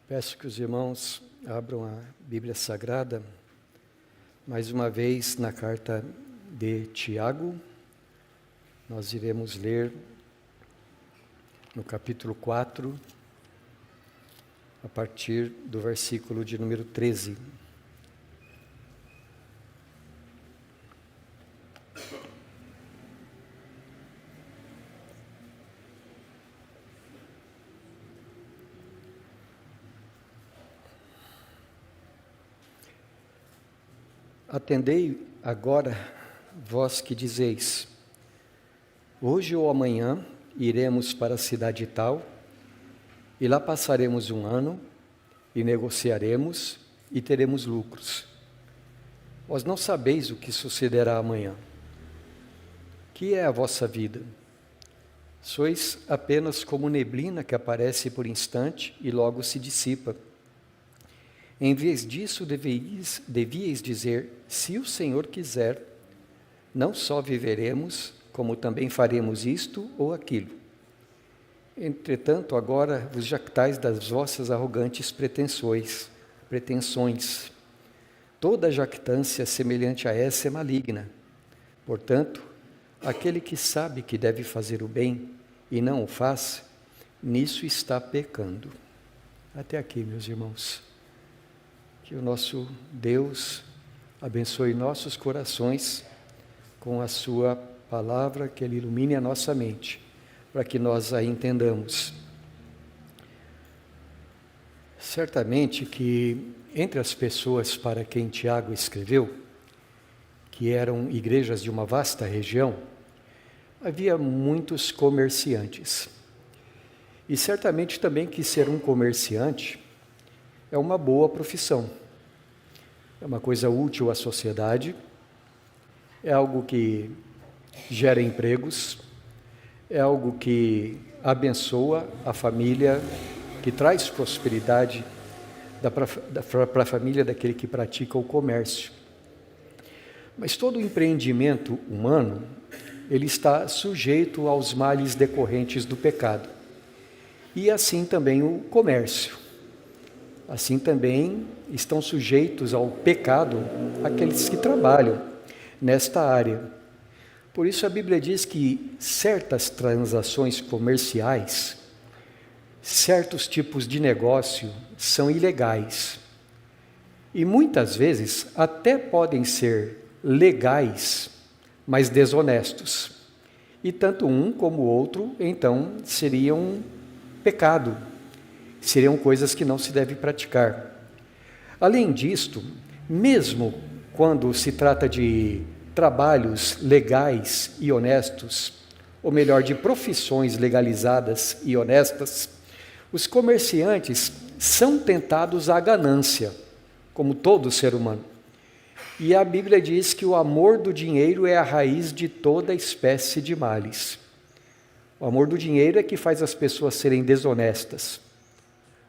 Peço que os irmãos abram a Bíblia Sagrada, mais uma vez na carta de Tiago. Nós iremos ler no capítulo 4, a partir do versículo de número 13. Atendei agora, vós que dizeis: hoje ou amanhã iremos para a cidade tal, e lá passaremos um ano, e negociaremos, e teremos lucros. Vós não sabeis o que sucederá amanhã. Que é a vossa vida? Sois apenas como neblina que aparece por instante e logo se dissipa. Em vez disso, devíeis dizer: se o Senhor quiser, não só viveremos, como também faremos isto ou aquilo. Entretanto, agora vos jactais das vossas arrogantes pretensões. Toda jactância semelhante a essa é maligna. Portanto, aquele que sabe que deve fazer o bem e não o faz, nisso está pecando. Até aqui, meus irmãos. Que o nosso Deus abençoe nossos corações com a sua palavra, que Ele ilumine a nossa mente, para que nós a entendamos. Certamente que entre as pessoas para quem Tiago escreveu, que eram igrejas de uma vasta região, havia muitos comerciantes. E certamente também que ser um comerciante é uma boa profissão, é uma coisa útil à sociedade, é algo que gera empregos, é algo que abençoa a família, que traz prosperidade para a família daquele que pratica o comércio. Mas todo empreendimento humano, ele está sujeito aos males decorrentes do pecado. E assim também o comércio. Assim também estão sujeitos ao pecado aqueles que trabalham nesta área. Por isso a Bíblia diz que certas transações comerciais, certos tipos de negócio são ilegais. E muitas vezes até podem ser legais, mas desonestos. E tanto um como o outro, então, seriam pecado. Seriam coisas que não se deve praticar. Além disto, mesmo quando se trata de trabalhos legais e honestos, ou melhor, de profissões legalizadas e honestas, os comerciantes são tentados à ganância, como todo ser humano. E a Bíblia diz que o amor do dinheiro é a raiz de toda espécie de males. O amor do dinheiro é que faz as pessoas serem desonestas.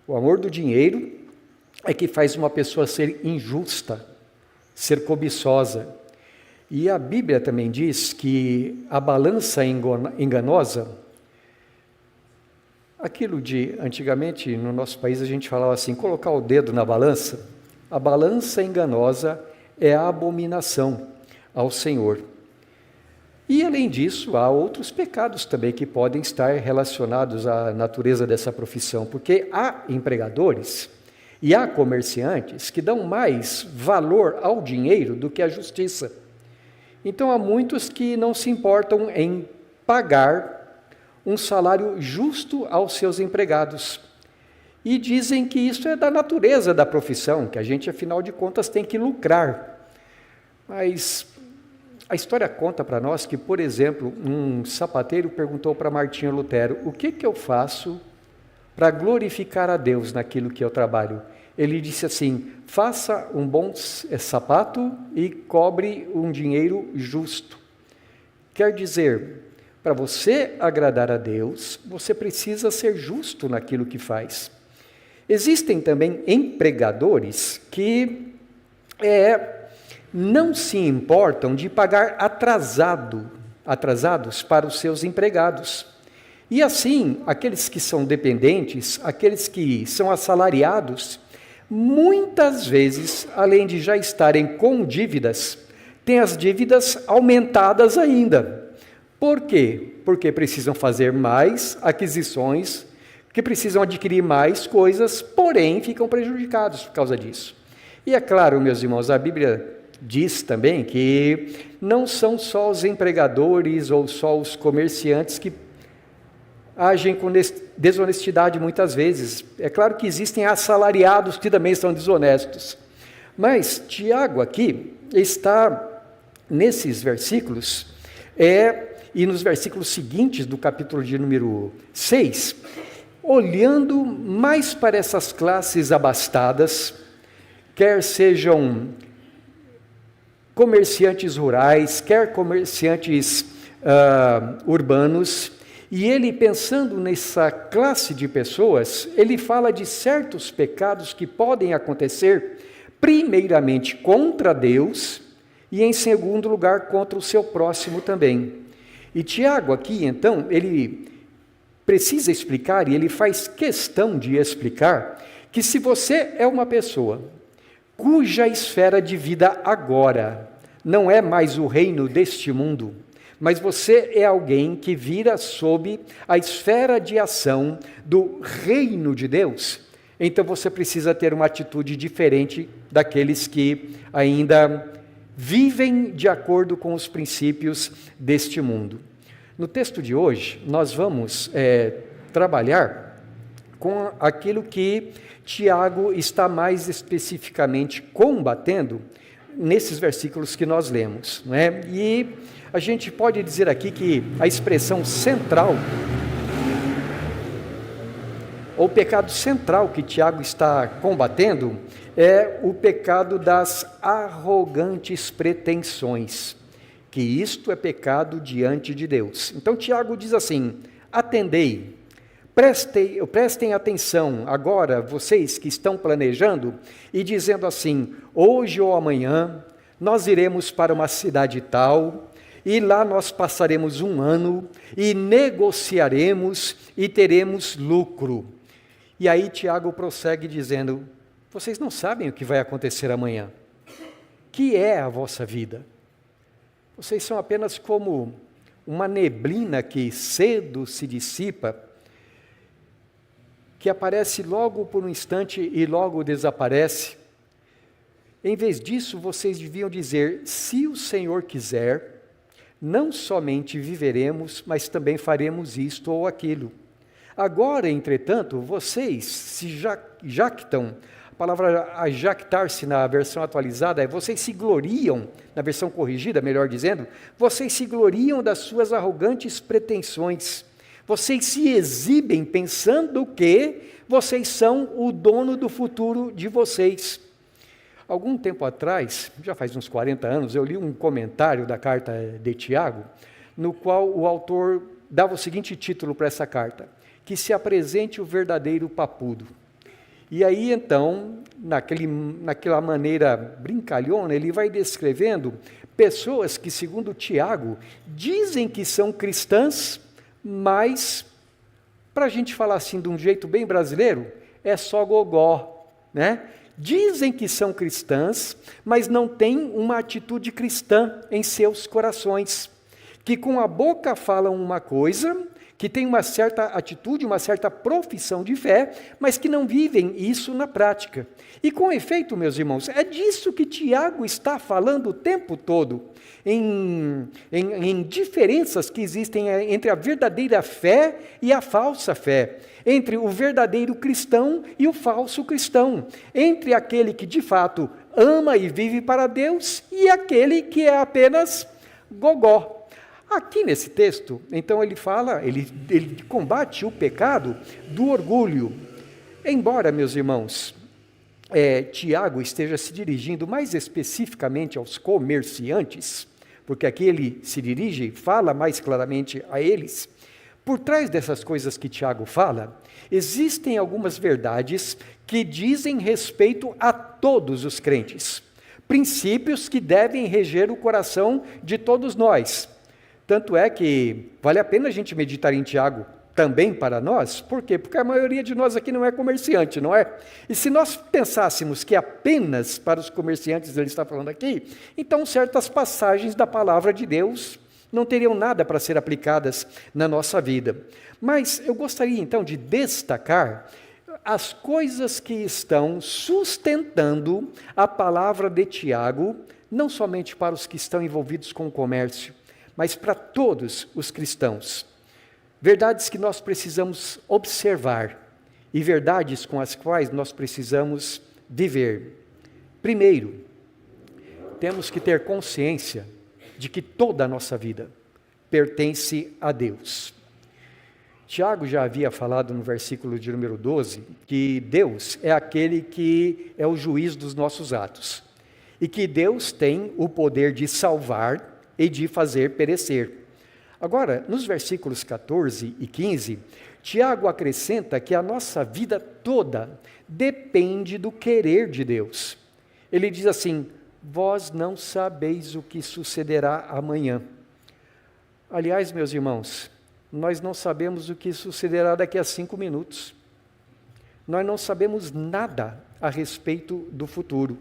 O amor do dinheiro é que faz uma pessoa ser injusta, ser cobiçosa. E a Bíblia também diz que a balança enganosa, aquilo de antigamente no nosso país a gente falava assim, colocar o dedo na balança, a balança enganosa é a abominação ao Senhor. E além disso, há outros pecados também que podem estar relacionados à natureza dessa profissão, porque há empregadores e há comerciantes que dão mais valor ao dinheiro do que à justiça. Então há muitos que não se importam em pagar um salário justo aos seus empregados. E dizem que isso é da natureza da profissão, que a gente, afinal de contas, tem que lucrar. Mas a história conta para nós que, por exemplo, um sapateiro perguntou para Martinho Lutero: o que eu faço para glorificar a Deus naquilo que eu trabalho? Ele disse assim: faça um bom sapato e cobre um dinheiro justo. Quer dizer, para você agradar a Deus, você precisa ser justo naquilo que faz. Existem também empregadores que não se importam de pagar atrasados para os seus empregados. E assim, aqueles que são dependentes, aqueles que são assalariados, muitas vezes, além de já estarem com dívidas, têm as dívidas aumentadas ainda. Por quê? Porque precisam fazer mais aquisições, que precisam adquirir mais coisas, porém ficam prejudicados por causa disso. E é claro, meus irmãos, a Bíblia diz também que não são só os empregadores ou só os comerciantes que agem com desonestidade muitas vezes. É claro que existem assalariados que também são desonestos. Mas Tiago aqui está, nesses versículos, e nos versículos seguintes do capítulo de número 6, olhando mais para essas classes abastadas, quer sejam comerciantes rurais, quer comerciantes urbanos, e ele, pensando nessa classe de pessoas, ele fala de certos pecados que podem acontecer, primeiramente contra Deus, e em segundo lugar contra o seu próximo também. E Tiago aqui, então, ele precisa explicar, e ele faz questão de explicar, que se você é uma pessoa cuja esfera de vida agora não é mais o reino deste mundo, mas você é alguém que vira sob a esfera de ação do reino de Deus, então você precisa ter uma atitude diferente daqueles que ainda vivem de acordo com os princípios deste mundo. No texto de hoje, nós vamos trabalhar com aquilo que Tiago está mais especificamente combatendo nesses versículos que nós lemos, não é? E a gente pode dizer aqui que a expressão central, ou o pecado central que Tiago está combatendo, é o pecado das arrogantes pretensões, que isto é pecado diante de Deus. Então Tiago diz assim: atendei, prestem atenção agora, vocês que estão planejando e dizendo assim: hoje ou amanhã nós iremos para uma cidade tal, e lá nós passaremos um ano, e negociaremos, e teremos lucro. E aí Tiago prossegue dizendo: vocês não sabem o que vai acontecer amanhã. Que é a vossa vida? Vocês são apenas como uma neblina que cedo se dissipa, que aparece logo por um instante e logo desaparece. Em vez disso, vocês deviam dizer: se o Senhor quiser, não somente viveremos, mas também faremos isto ou aquilo. Agora, entretanto, vocês se jactam. A palavra jactar-se na versão atualizada é vocês se gloriam, na versão corrigida, melhor dizendo, vocês se gloriam das suas arrogantes pretensões. Vocês se exibem pensando que vocês são o dono do futuro de vocês. Algum tempo atrás, já faz uns 40 anos, eu li um comentário da carta de Tiago, no qual o autor dava o seguinte título para essa carta: que se apresente o verdadeiro papudo. E aí, então, naquela maneira brincalhona, ele vai descrevendo pessoas que, segundo Tiago, dizem que são cristãs, mas, para a gente falar assim de um jeito bem brasileiro, é só gogó, né? Dizem que são cristãs, mas não têm uma atitude cristã em seus corações, que com a boca falam uma coisa, que têm uma certa atitude, uma certa profissão de fé, mas que não vivem isso na prática. E com efeito, meus irmãos, é disso que Tiago está falando o tempo todo, em diferenças que existem entre a verdadeira fé e a falsa fé, entre o verdadeiro cristão e o falso cristão, entre aquele que de fato ama e vive para Deus e aquele que é apenas gogó. Aqui nesse texto, então ele combate o pecado do orgulho. Embora, meus irmãos, Tiago esteja se dirigindo mais especificamente aos comerciantes, porque aqui ele se dirige, fala mais claramente a eles, por trás dessas coisas que Tiago fala, existem algumas verdades que dizem respeito a todos os crentes, princípios que devem reger o coração de todos nós. Tanto é que vale a pena a gente meditar em Tiago, também para nós. Por quê? Porque a maioria de nós aqui não é comerciante, não é? E se nós pensássemos que apenas para os comerciantes ele está falando aqui, então certas passagens da palavra de Deus não teriam nada para ser aplicadas na nossa vida. Mas eu gostaria então de destacar as coisas que estão sustentando a palavra de Tiago, não somente para os que estão envolvidos com o comércio, mas para todos os cristãos. Verdades que nós precisamos observar e verdades com as quais nós precisamos viver. Primeiro, temos que ter consciência de que toda a nossa vida pertence a Deus. Tiago já havia falado no versículo de número 12 que Deus é aquele que é o juiz dos nossos atos e que Deus tem o poder de salvar e de fazer perecer. Agora, nos versículos 14 e 15, Tiago acrescenta que a nossa vida toda depende do querer de Deus. Ele diz assim: vós não sabeis o que sucederá amanhã. Aliás, meus irmãos, nós não sabemos o que sucederá daqui a 5 minutos. Nós não sabemos nada a respeito do futuro.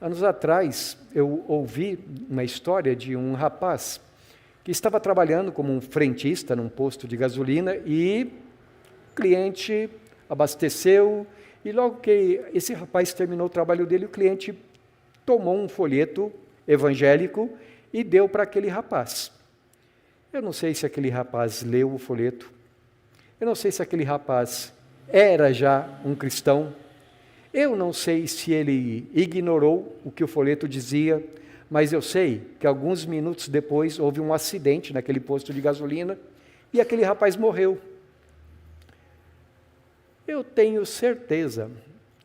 Anos atrás, eu ouvi uma história de um rapaz que estava trabalhando como um frentista num posto de gasolina e o cliente abasteceu e logo que esse rapaz terminou o trabalho dele, o cliente tomou um folheto evangélico e deu para aquele rapaz. Eu não sei se aquele rapaz leu o folheto, eu não sei se aquele rapaz era já um cristão, eu não sei se ele ignorou o que o folheto dizia, mas eu sei que alguns minutos depois houve um acidente naquele posto de gasolina e aquele rapaz morreu. Eu tenho certeza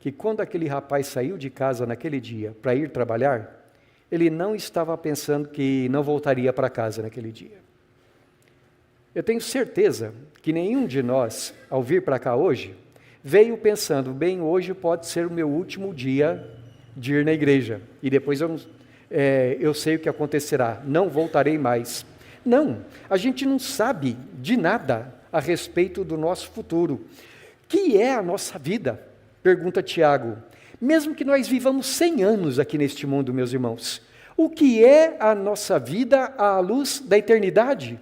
que quando aquele rapaz saiu de casa naquele dia para ir trabalhar, ele não estava pensando que não voltaria para casa naquele dia. Eu tenho certeza que nenhum de nós, ao vir para cá hoje, veio pensando, bem, hoje pode ser o meu último dia de ir na igreja, e depois eu sei o que acontecerá, não voltarei mais. Não, a gente não sabe de nada a respeito do nosso futuro. Que é a nossa vida? Pergunta Tiago. Mesmo que nós vivamos 100 anos aqui neste mundo, meus irmãos, o que é a nossa vida à luz da eternidade?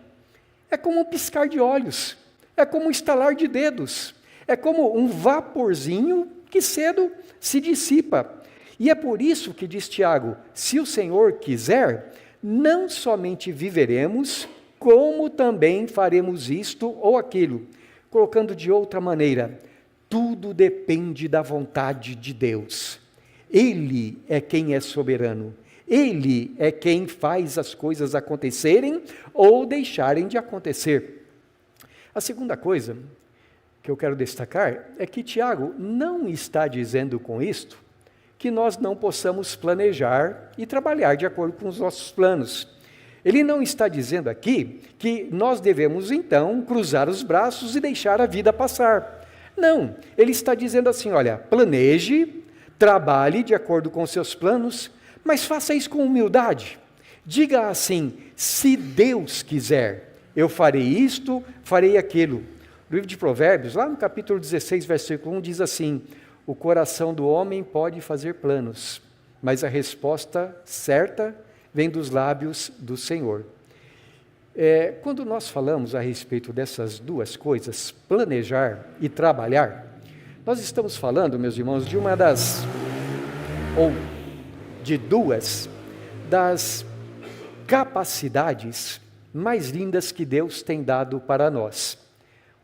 É como um piscar de olhos, é como um estalar de dedos, é como um vaporzinho que cedo se dissipa. E é por isso que diz Tiago, se o Senhor quiser, não somente viveremos, como também faremos isto ou aquilo. Colocando de outra maneira, tudo depende da vontade de Deus. Ele é quem é soberano. Ele é quem faz as coisas acontecerem ou deixarem de acontecer. A segunda coisa que eu quero destacar é que Tiago não está dizendo com isto que nós não possamos planejar e trabalhar de acordo com os nossos planos. Ele não está dizendo aqui que nós devemos então cruzar os braços e deixar a vida passar. Não, ele está dizendo assim, olha, planeje, trabalhe de acordo com seus planos, mas faça isso com humildade. Diga assim, se Deus quiser, eu farei isto, farei aquilo. No livro de Provérbios, lá no capítulo 16, versículo 1, diz assim, o coração do homem pode fazer planos, mas a resposta certa vem dos lábios do Senhor. Quando nós falamos a respeito dessas duas coisas, planejar e trabalhar, nós estamos falando, meus irmãos, de uma das, ou de duas das capacidades mais lindas que Deus tem dado para nós.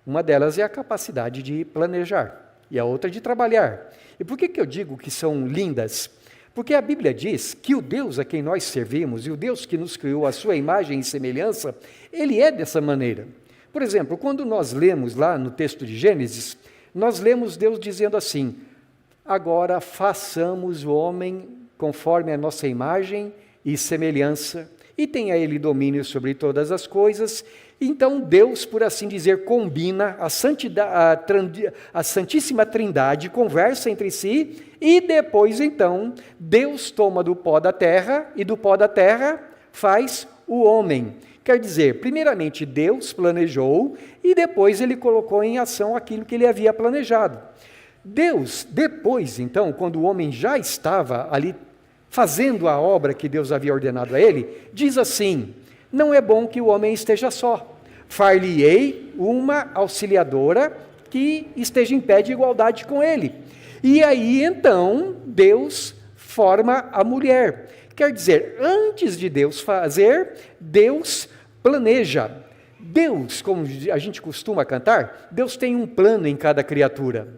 Uma delas é a capacidade de planejar e a outra de trabalhar. E por que eu digo que são lindas? Porque a Bíblia diz que o Deus a quem nós servimos e o Deus que nos criou a sua imagem e semelhança, Ele é dessa maneira. Por exemplo, quando nós lemos lá no texto de Gênesis, nós lemos Deus dizendo assim, agora façamos o homem conforme a nossa imagem e semelhança, e tenha ele domínio sobre todas as coisas. Então Deus, por assim dizer, combina a Santíssima Trindade, conversa entre si, e depois então Deus toma do pó da terra, e do pó da terra faz o homem, Quer dizer, primeiramente Deus planejou e depois ele colocou em ação aquilo que ele havia planejado. Deus, depois então, quando o homem já estava ali fazendo a obra que Deus havia ordenado a ele, diz assim: não é bom que o homem esteja só. Far-lhe-ei uma auxiliadora que esteja em pé de igualdade com ele. E aí então Deus forma a mulher. Quer dizer, antes de Deus fazer, Deus planeja. Deus, como a gente costuma cantar, Deus tem um plano em cada criatura.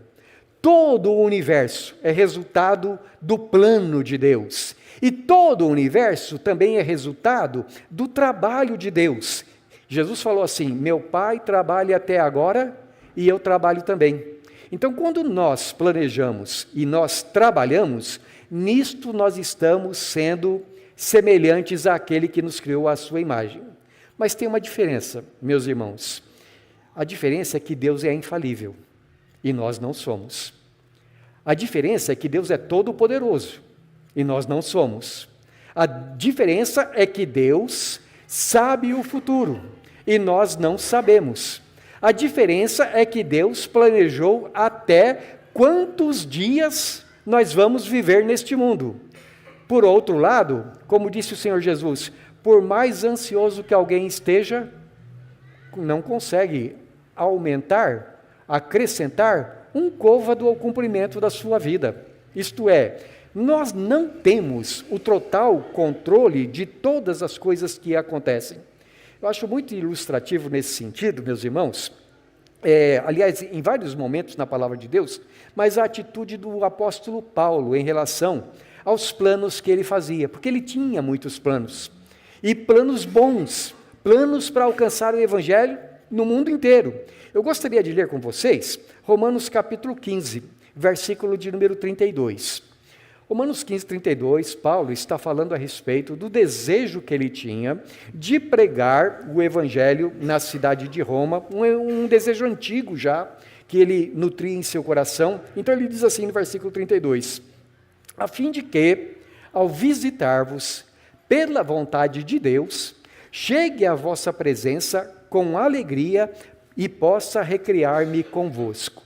Todo o universo é resultado do plano de Deus. E todo o universo também é resultado do trabalho de Deus. Jesus falou assim: meu Pai trabalha até agora e eu trabalho também. Então, quando nós planejamos e nós trabalhamos, nisto nós estamos sendo semelhantes àquele que nos criou à sua imagem. Mas tem uma diferença, meus irmãos. A diferença é que Deus é infalível e nós não somos. A diferença é que Deus é todo-poderoso e nós não somos. A diferença é que Deus sabe o futuro e nós não sabemos. A diferença é que Deus planejou até quantos dias nós vamos viver neste mundo. Por outro lado, como disse o Senhor Jesus, por mais ansioso que alguém esteja, não consegue aumentar, acrescentar um côvado ao cumprimento da sua vida. Isto é, nós não temos o total controle de todas as coisas que acontecem. Eu acho muito ilustrativo nesse sentido, meus irmãos, aliás, em vários momentos na palavra de Deus, mas a atitude do apóstolo Paulo em relação aos planos que ele fazia, porque ele tinha muitos planos, e planos bons, planos para alcançar o evangelho no mundo inteiro. Eu gostaria de ler com vocês Romanos capítulo 15, versículo de número 32. Romanos 15, 32, Paulo está falando a respeito do desejo que ele tinha de pregar o evangelho na cidade de Roma, um desejo antigo já, que ele nutria em seu coração. Então ele diz assim no versículo 32, a fim de que, ao visitar-vos pela vontade de Deus, chegue à vossa presença com alegria e possa recriar-me convosco.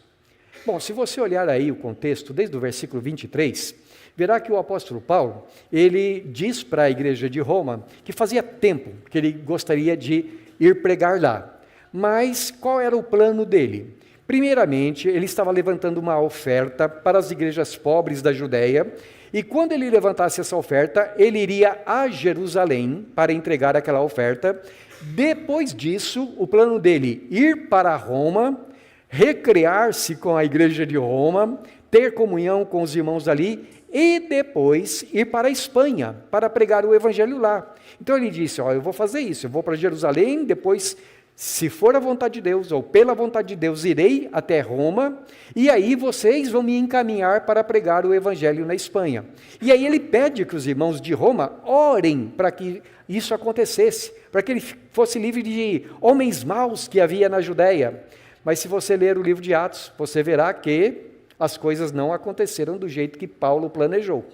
Bom, se você olhar aí o contexto, desde o versículo 23, verá que o apóstolo Paulo, ele diz para a igreja de Roma que fazia tempo que ele gostaria de ir pregar lá. Mas qual era o plano dele? Primeiramente, ele estava levantando uma oferta para as igrejas pobres da Judéia, e quando ele levantasse essa oferta, ele iria a Jerusalém para entregar aquela oferta. Depois disso, o plano dele, ir para Roma, recrear-se com a igreja de Roma, ter comunhão com os irmãos ali, e depois ir para a Espanha, para pregar o evangelho lá. Então ele disse, eu vou fazer isso, eu vou para Jerusalém, depois, se for a vontade de Deus, ou pela vontade de Deus, irei até Roma, e aí vocês vão me encaminhar para pregar o evangelho na Espanha. E aí ele pede que os irmãos de Roma orem para que isso acontecesse, para que ele fosse livre de homens maus que havia na Judéia. Mas se você ler o livro de Atos, você verá que as coisas não aconteceram do jeito que Paulo planejou.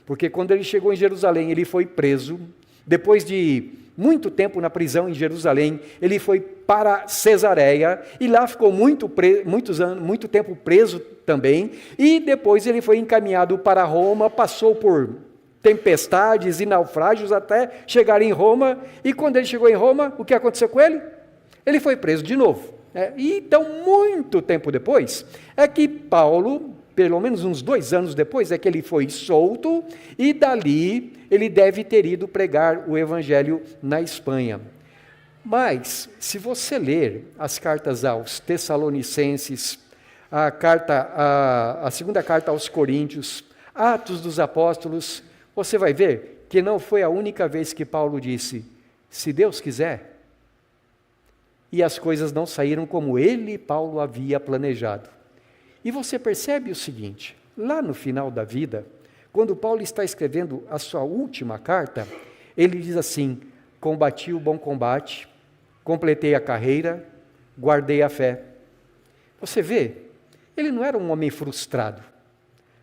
Porque quando ele chegou em Jerusalém, ele foi preso. Depois de muito tempo na prisão em Jerusalém, ele foi para Cesareia, e lá ficou muito tempo preso também, e depois ele foi encaminhado para Roma, passou por tempestades e naufrágios até chegar em Roma, e quando ele chegou em Roma, o que aconteceu com ele? Ele foi preso de novo. E então, muito tempo depois, é que Paulo, pelo menos uns 2 anos depois, é que ele foi solto, e dali ele deve ter ido pregar o evangelho na Espanha. Mas, se você ler as cartas aos Tessalonicenses, a segunda carta aos Coríntios, Atos dos Apóstolos, você vai ver que não foi a única vez que Paulo disse, se Deus quiser. E as coisas não saíram como ele, Paulo, havia planejado. E você percebe o seguinte, lá no final da vida, quando Paulo está escrevendo a sua última carta, ele diz assim, combati o bom combate, completei a carreira, guardei a fé. Você vê, ele não era um homem frustrado,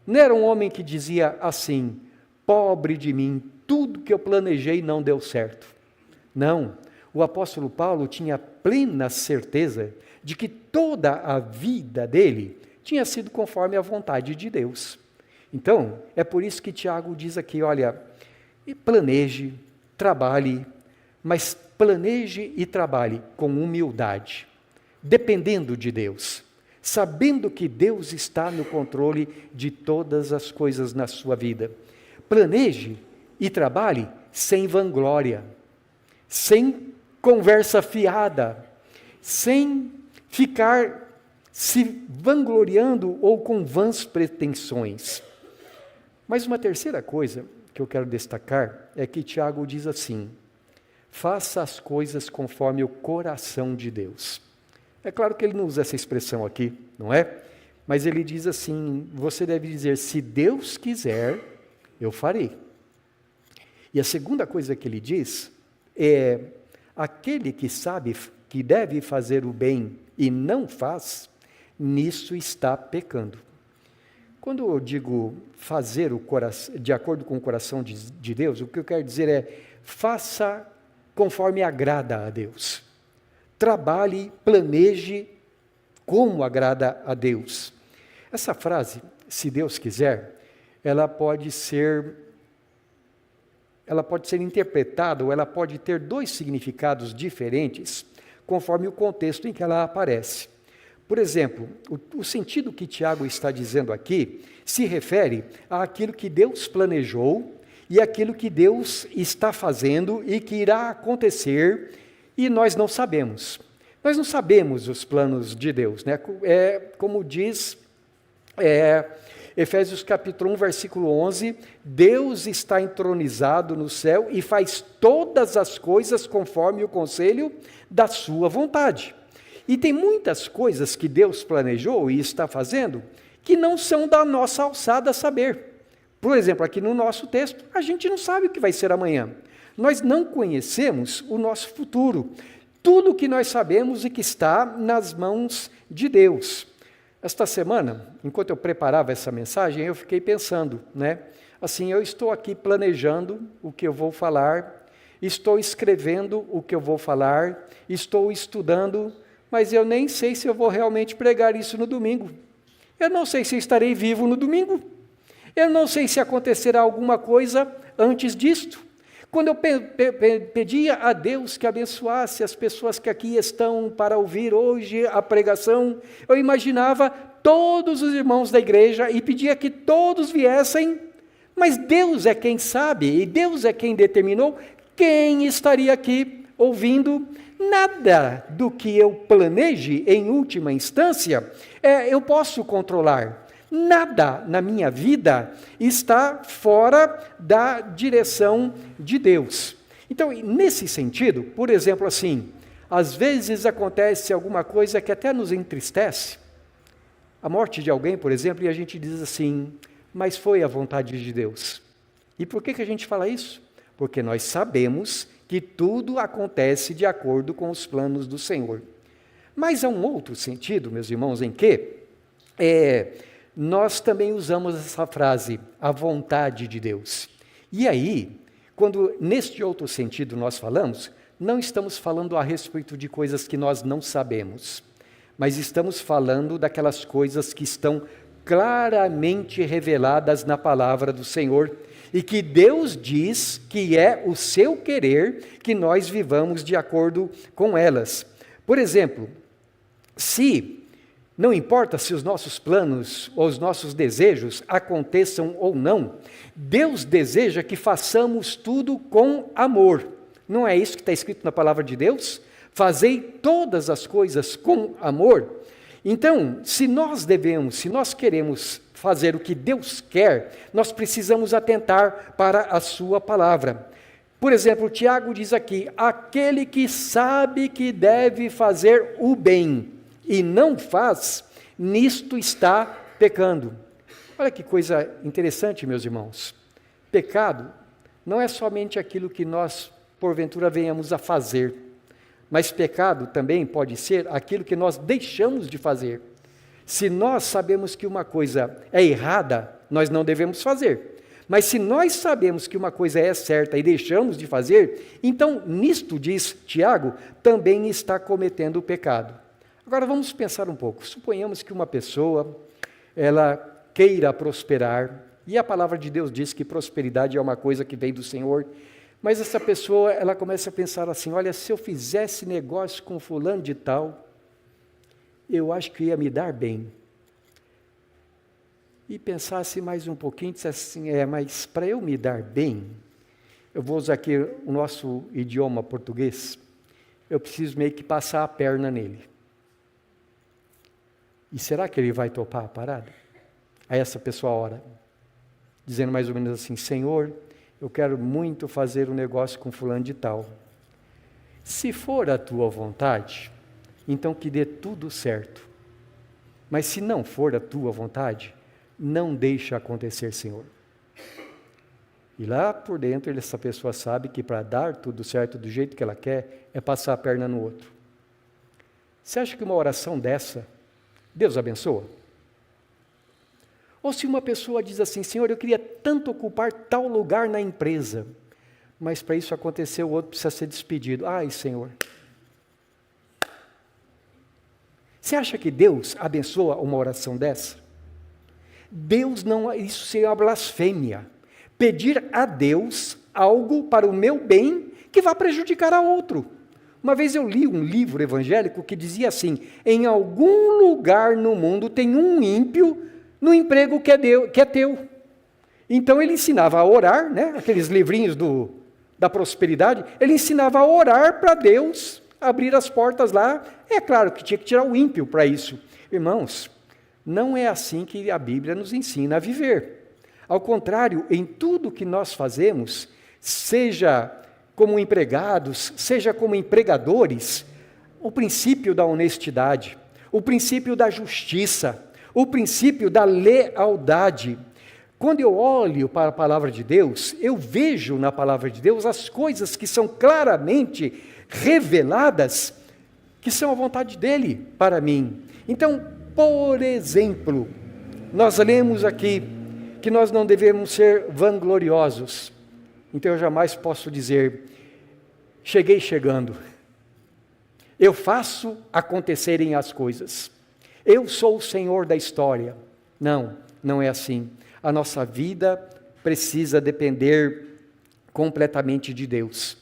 não era um homem que dizia assim, pobre de mim, tudo que eu planejei não deu certo. Não, o apóstolo Paulo tinha plena certeza de que toda a vida dele tinha sido conforme a vontade de Deus. Então, é por isso que Tiago diz aqui, olha, planeje, trabalhe, mas planeje e trabalhe com humildade, dependendo de Deus, sabendo que Deus está no controle de todas as coisas na sua vida. Planeje e trabalhe sem vanglória, sem conversa fiada, sem ficar se vangloriando ou com vãs pretensões. Mas uma terceira coisa que eu quero destacar é que Tiago diz assim: faça as coisas conforme o coração de Deus. É claro que ele não usa essa expressão aqui, não é? Mas ele diz assim, você deve dizer, se Deus quiser, eu farei. E a segunda coisa que ele diz é, aquele que sabe que deve fazer o bem e não faz, nisso está pecando. Quando eu digo fazer o coração, de acordo com o coração de Deus, o que eu quero dizer é, faça conforme agrada a Deus. Trabalhe, planeje como agrada a Deus. Essa frase, se Deus quiser, ela pode ser interpretada, ou ela pode ter dois significados diferentes, conforme o contexto em que ela aparece. Por exemplo, o sentido que Tiago está dizendo aqui se refere àquilo que Deus planejou e aquilo que Deus está fazendo e que irá acontecer e nós não sabemos. Nós não sabemos os planos de Deus, né? Como diz Efésios capítulo 1, versículo 11, Deus está entronizado no céu e faz todas as coisas conforme o conselho da sua vontade. E tem muitas coisas que Deus planejou e está fazendo que não são da nossa alçada a saber. Por exemplo, aqui no nosso texto, a gente não sabe o que vai ser amanhã. Nós não conhecemos o nosso futuro. Tudo o que nós sabemos é que está nas mãos de Deus. Esta semana, enquanto eu preparava essa mensagem, eu fiquei pensando, né? Assim, eu estou aqui planejando o que eu vou falar, estou escrevendo o que eu vou falar, estou estudando, mas eu nem sei se eu vou realmente pregar isso no domingo. Eu não sei se estarei vivo no domingo. Eu não sei se acontecerá alguma coisa antes disto. Quando eu pedia a Deus que abençoasse as pessoas que aqui estão para ouvir hoje a pregação, eu imaginava todos os irmãos da igreja e pedia que todos viessem, mas Deus é quem sabe e Deus é quem determinou quem estaria aqui ouvindo. Nada do que eu planeje em última instância eu posso controlar. Nada na minha vida está fora da direção de Deus. Então, nesse sentido, por exemplo, assim, às vezes acontece alguma coisa que até nos entristece, a morte de alguém, por exemplo, e a gente diz assim, mas foi a vontade de Deus. E por que a gente fala isso? Porque nós sabemos que tudo acontece de acordo com os planos do Senhor. Mas há um outro sentido, meus irmãos, em que nós também usamos essa frase, a vontade de Deus. E aí, quando neste outro sentido nós falamos, não estamos falando a respeito de coisas que nós não sabemos, mas estamos falando daquelas coisas que estão claramente reveladas na palavra do Senhor, e que Deus diz que é o seu querer que nós vivamos de acordo com elas. Por exemplo, não importa se os nossos planos ou os nossos desejos aconteçam ou não, Deus deseja que façamos tudo com amor. Não é isso que está escrito na palavra de Deus? Fazei todas as coisas com amor. Então, se nós queremos fazer o que Deus quer, nós precisamos atentar para a sua palavra. Por exemplo, Tiago diz aqui, aquele que sabe que deve fazer o bem e não faz, nisto está pecando. Olha que coisa interessante, meus irmãos. Pecado não é somente aquilo que nós, porventura, venhamos a fazer, mas pecado também pode ser aquilo que nós deixamos de fazer. Se nós sabemos que uma coisa é errada, nós não devemos fazer. Mas se nós sabemos que uma coisa é certa e deixamos de fazer, então nisto, diz Tiago, também está cometendo o pecado. Agora vamos pensar um pouco. Suponhamos que uma pessoa, ela queira prosperar, e a palavra de Deus diz que prosperidade é uma coisa que vem do Senhor, mas essa pessoa, ela começa a pensar assim, olha, se eu fizesse negócio com fulano de tal, eu acho que ia me dar bem. E pensasse mais um pouquinho, disse assim, mas para eu me dar bem, eu vou usar aqui o nosso idioma português, eu preciso meio que passar a perna nele. E será que ele vai topar a parada? Aí essa pessoa ora, dizendo mais ou menos assim, Senhor, eu quero muito fazer um negócio com fulano de tal. Se for a tua vontade, então que dê tudo certo. Mas se não for a tua vontade, não deixa acontecer, Senhor. E lá por dentro, essa pessoa sabe que para dar tudo certo do jeito que ela quer, é passar a perna no outro. Você acha que uma oração dessa, Deus abençoa? Ou se uma pessoa diz assim, Senhor, eu queria tanto ocupar tal lugar na empresa, mas para isso acontecer, o outro precisa ser despedido. Ai, Senhor. Você acha que Deus abençoa uma oração dessa? Deus não, isso seria uma blasfêmia. Pedir a Deus algo para o meu bem que vai prejudicar a outro. Uma vez eu li um livro evangélico que dizia assim, em algum lugar no mundo tem um ímpio no emprego que é teu. Então ele ensinava a orar, né? Aqueles livrinhos da prosperidade, ele ensinava a orar para Deus abrir as portas lá. É claro que tinha que tirar o ímpio para isso. Irmãos, não é assim que a Bíblia nos ensina a viver. Ao contrário, em tudo que nós fazemos, seja como empregados, seja como empregadores, o princípio da honestidade, o princípio da justiça, o princípio da lealdade. Quando eu olho para a palavra de Deus, eu vejo na palavra de Deus as coisas que são claramente reveladas, que são a vontade dele para mim. Então, por exemplo, nós lemos aqui que nós não devemos ser vangloriosos. Então eu jamais posso dizer, cheguei chegando. Eu faço acontecerem as coisas. Eu sou o Senhor da história. Não, não é assim. A nossa vida precisa depender completamente de Deus.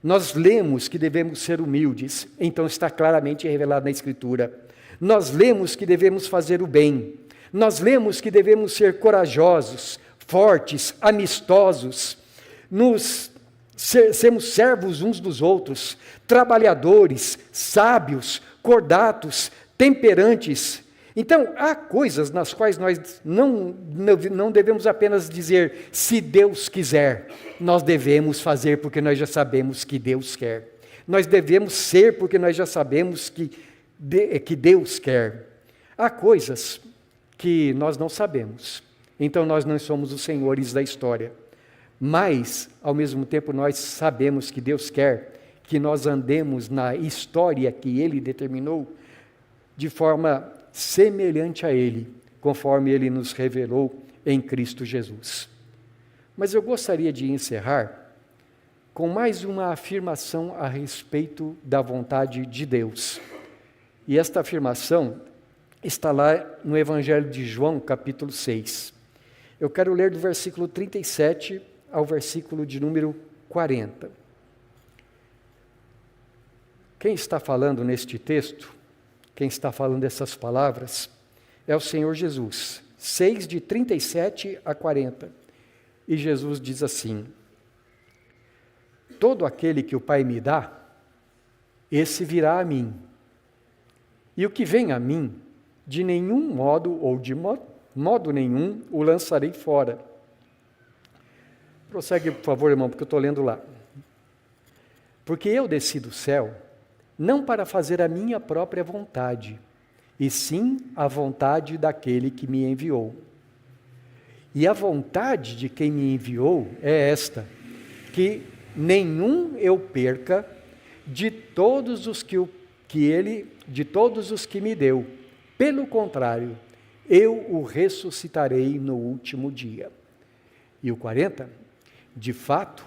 Nós lemos que devemos ser humildes, então está claramente revelado na Escritura. Nós lemos que devemos fazer o bem. Nós lemos que devemos ser corajosos, fortes, amistosos, sermos servos uns dos outros, trabalhadores, sábios, cordatos, temperantes. Então, há coisas nas quais nós não devemos apenas dizer, se Deus quiser, nós devemos fazer porque nós já sabemos que Deus quer. Nós devemos ser porque nós já sabemos que Deus quer. Há coisas que nós não sabemos, então nós não somos os senhores da história. Mas, ao mesmo tempo, nós sabemos que Deus quer que nós andemos na história que Ele determinou de forma semelhante a Ele, conforme Ele nos revelou em Cristo Jesus. Mas eu gostaria de encerrar com mais uma afirmação a respeito da vontade de Deus. E esta afirmação está lá no Evangelho de João, capítulo 6. Eu quero ler do versículo 37 ao versículo de número 40. Quem está falando neste texto, quem está falando essas palavras, é o Senhor Jesus. 6, de 37 a 40. E Jesus diz assim, todo aquele que o Pai me dá, esse virá a mim. E o que vem a mim, de nenhum modo, ou de modo nenhum, o lançarei fora. Prossegue, por favor, irmão, porque eu estou lendo lá. Porque eu desci do céu, não para fazer a minha própria vontade, e sim a vontade daquele que me enviou. E a vontade de quem me enviou é esta, que nenhum eu perca de todos os que me deu. Pelo contrário, eu o ressuscitarei no último dia. e o 40, de fato,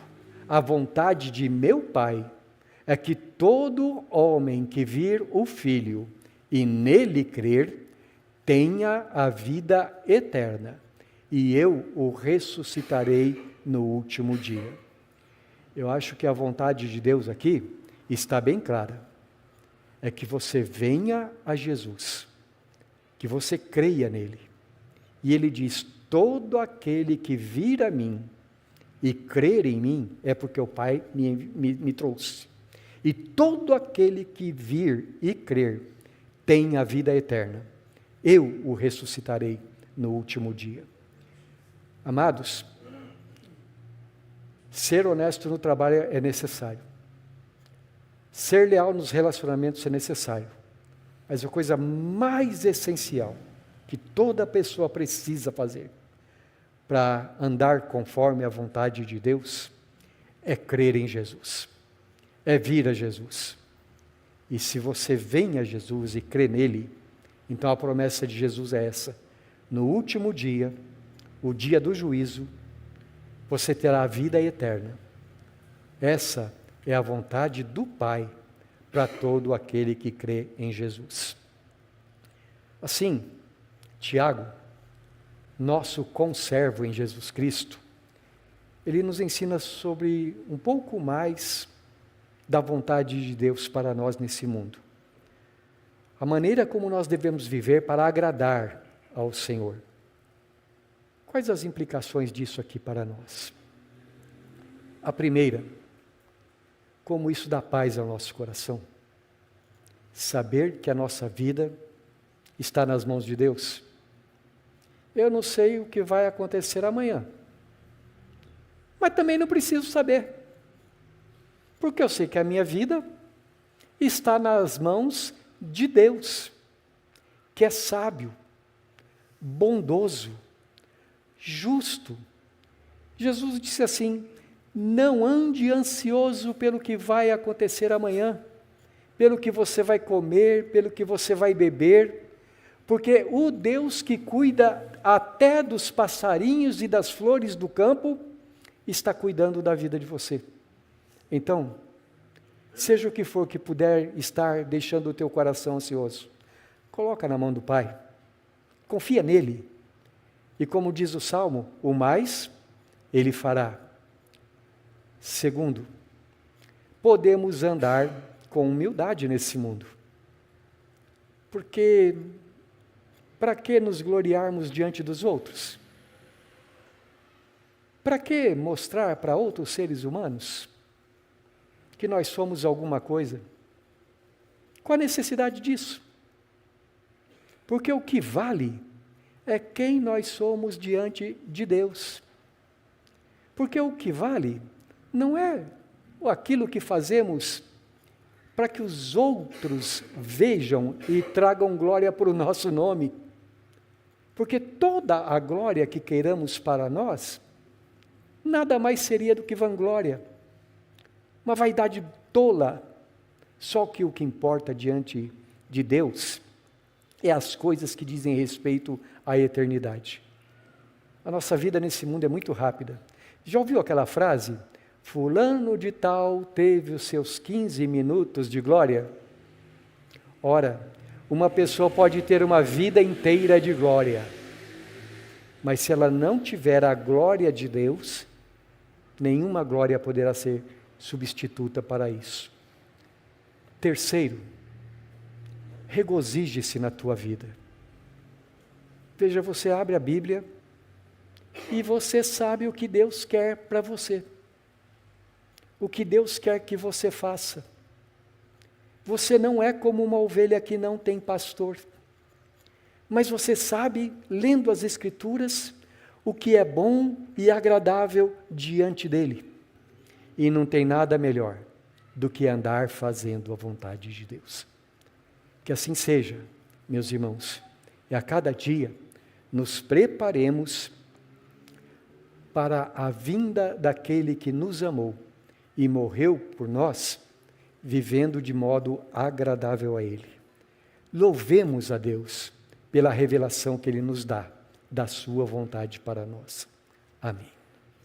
a vontade de meu Pai é que todo homem que vir o Filho e nele crer, tenha a vida eterna, e eu o ressuscitarei no último dia. Eu acho que a vontade de Deus aqui está bem clara. É que você venha a Jesus, que você creia nele. E ele diz, todo aquele que vir a mim e crer em mim, é porque o Pai me trouxe. E todo aquele que vir e crer, tem a vida eterna. Eu o ressuscitarei no último dia. Amados, ser honesto no trabalho é necessário. Ser leal nos relacionamentos é necessário. Mas a coisa mais essencial que toda pessoa precisa fazer para andar conforme a vontade de Deus é crer em Jesus. É vir a Jesus. E se você vem a Jesus e crê nele, então a promessa de Jesus é essa. No último dia, o dia do juízo, você terá a vida eterna. Essa é a vontade do Pai para todo aquele que crê em Jesus. Assim, Tiago, nosso conservo em Jesus Cristo, ele nos ensina sobre um pouco mais da vontade de Deus para nós nesse mundo. A maneira como nós devemos viver para agradar ao Senhor. Quais as implicações disso aqui para nós? A primeira, como isso dá paz ao nosso coração. Saber que a nossa vida está nas mãos de Deus. Eu não sei o que vai acontecer amanhã, mas também não preciso saber, porque eu sei que a minha vida está nas mãos de Deus, que é sábio, bondoso, justo. Jesus disse assim, não ande ansioso pelo que vai acontecer amanhã, pelo que você vai comer, pelo que você vai beber, porque o Deus que cuida até dos passarinhos e das flores do campo, está cuidando da vida de você. Então, seja o que for que puder estar deixando o teu coração ansioso, coloca na mão do Pai, confia nele, e como diz o Salmo, o mais Ele fará. Segundo, podemos andar com humildade nesse mundo, porque para que nos gloriarmos diante dos outros? Para que mostrar para outros seres humanos que nós somos alguma coisa? Qual a necessidade disso? Porque o que vale é quem nós somos diante de Deus. Porque o que vale não é aquilo que fazemos para que os outros vejam e tragam glória para o nosso nome. Porque toda a glória que queiramos para nós, nada mais seria do que vanglória. Uma vaidade tola. Só que o que importa diante de Deus é as coisas que dizem respeito à eternidade. A nossa vida nesse mundo é muito rápida. Já ouviu aquela frase? Fulano de tal teve os seus 15 minutos de glória. Ora, uma pessoa pode ter uma vida inteira de glória, mas se ela não tiver a glória de Deus, nenhuma glória poderá ser substituta para isso. Terceiro, regozije-se na tua vida. Veja, você abre a Bíblia e você sabe o que Deus quer para você. O que Deus quer que você faça. Você não é como uma ovelha que não tem pastor. Mas você sabe, lendo as Escrituras, o que é bom e agradável diante dele. E não tem nada melhor do que andar fazendo a vontade de Deus. Que assim seja, meus irmãos. E a cada dia nos preparemos para a vinda daquele que nos amou e morreu por nós, vivendo de modo agradável a Ele. Louvemos a Deus pela revelação que Ele nos dá, da sua vontade para nós. Amém.